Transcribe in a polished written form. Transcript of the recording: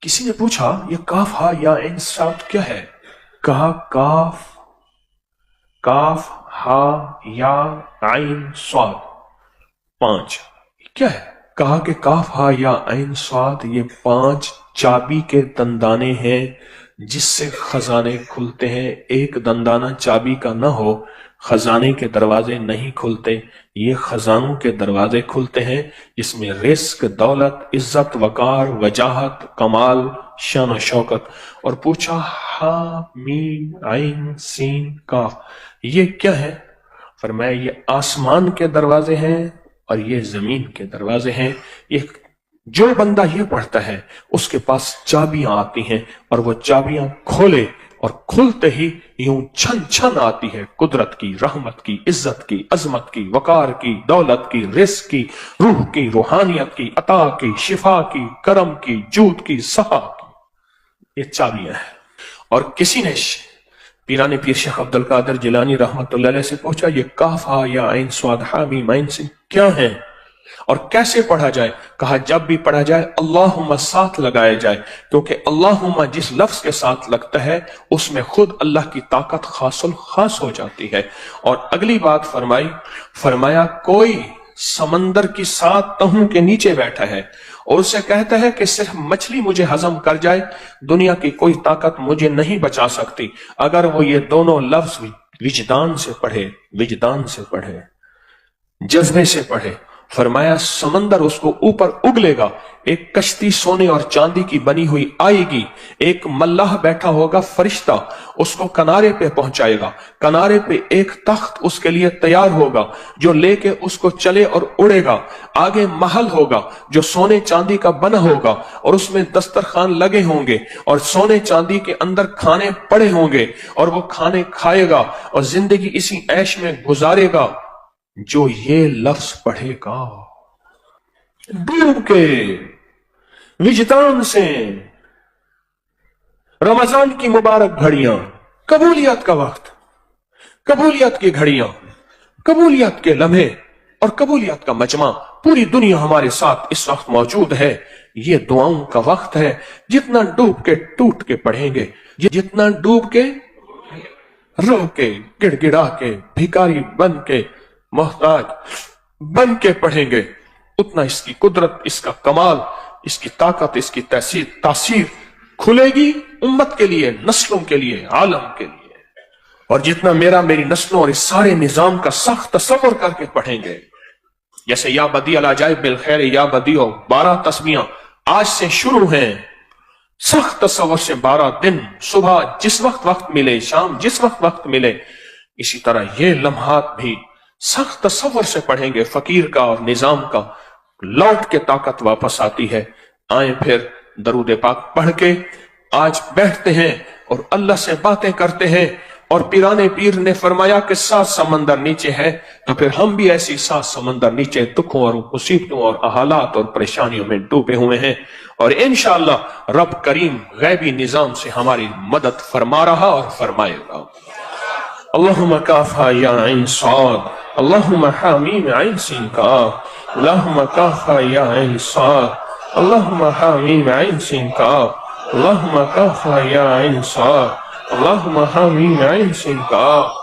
किसी ने पूछा ये काफ हा या इन साथ क्या है? कहा काफ काफ हा या आइन स्वाद 5 क्या है? कहा कि काफ हा या आइन स्वाद ये 5 चाबी के दंदाने हैं जिससे खजाने खुलते हैं। एक दंदाना चाबी का न हो खजाने के दरवाजे नहीं खुलते। ये खजानों के दरवाजे खुलते हैं जिसमें रिस्क, दौलत, इज्जत, वकार, वजाहत, कमाल, शान और शौकत। और पूछा हा मीम आइन सीन काफ ये क्या है? फरमाया ये आसमान के दरवाजे हैं और ये जमीन के दरवाजे हैं। ये जो बंदा ये पढ़ता है उसके पास चाबियां आती हैं और वो चाबियां खोले और खुलते ही यूं छन छन आती है कुदरत की, रहमत की, इज्जत की, अजमत की, वकार की, दौलत की, रिस्क की, रूह की, रूहानियत की, अता की, शिफा की, करम की, जूद की, सहा की। ये चाबियां हैं। और किसी ने पीराने पीर शेख अब्दुल कादिर जिलानी रहमतुल्लाह अलैह से पूछा ये काफ हा या आइन स्वाद हा मीम आइन से क्या है और कैसे पढ़ा जाए? कहा जब भी पढ़ा जाए अल्लाहुम्मा साथ लगाया जाए, क्योंकि अल्लाहुम्मा जिस लफ्ज के साथ लगता है उसमें खुद अल्लाह की ताकत खासुल खास हो जाती है। और अगली बात फरमाया कोई समंदर की 7 तहों के नीचे बैठा है और उसे कहता है कि सिर्फ मछली मुझे हजम कर जाए, दुनिया की कोई ताकत मुझे नहीं बचा सकती। अगर वो ये दोनों लफ्ज विजदान से पढ़े, जज्बे से पढ़े, फरमाया समंदर उसको ऊपर उगलेगा। एक कश्ती सोने और चांदी की बनी हुई आएगी, एक मल्लाह बैठा होगा फरिश्ता उसको किनारे पे पहुंचाएगा। किनारे पे एक तख्त उसके लिए तैयार होगा जो लेके उसको चले और उड़ेगा। आगे महल होगा जो सोने चांदी का बना होगा और उसमें दस्तरखान लगे होंगे और सोने चांदी के अंदर खाने पड़े होंगे और वो खाने खाएगा और जिंदगी इसी ऐश में गुजारेगा। जो ये लफ्ज पढ़ेगा डूब के विजदान से, रमजान की मुबारक घड़ियां, कबूलियत का वक्त, कबूलियत की घड़ियां, कबूलियत के लम्हे और कबूलियत का मजमा, पूरी दुनिया हमारे साथ इस वक्त मौजूद है। ये दुआओं का वक्त है। जितना डूब के टूट के पढ़ेंगे, जितना डूब के रो के गिड़गिड़ा के भिखारी बन के मोहताज बन के पढ़ेंगे, उतना इसकी कुदरत, इसका कमाल, इसकी ताकत, इसकी तासीर खुलेगी उम्मत के लिए, नस्लों के लिए, आलम के लिए। और जितना मेरी नस्लों और इस सारे निजाम का सख्त तसव्वुर करके पढ़ेंगे, जैसे या बदी अल अजाइब बिल खैर या बदीओ 12 तस्बीहां आज से शुरू हैं। सख्त तसव्वुर से 12 दिन, सुबह जिस वक्त मिले, शाम जिस वक्त मिले, इसी तरह ये लम्हात भी सख्त तसव्वुर से पढ़ेंगे। फकीर का और निजाम का लौट के ताकत वापस आती है। आए फिर दरूद पाक पढ़ के आज बैठते हैं और अल्लाह से बातें करते हैं। और पीराने पीर ने फरमाया कि 7 समंदर नीचे है, तो फिर हम भी ऐसी 7 समंदर नीचे दुखों और मुसीबतों और हालात और परेशानियों में डूबे हुए हैं। और इंशाअल्लाह रब करीम गैबी निजाम से हमारी मदद फरमा रहा और फरमाएगा। अल्लाहुम्मा काफा या आइन साद, अल्लाहुम्मा हामीम आइन सीन काफ, अल्लाहुम्मा काफा या आइन साद, अल्लाहुम्मा हामीम आइन सीन काफ, अल्लाहुम्मा काफा या आइन साद, अल्लाहुम्मा हामीम आइन सीन काफ।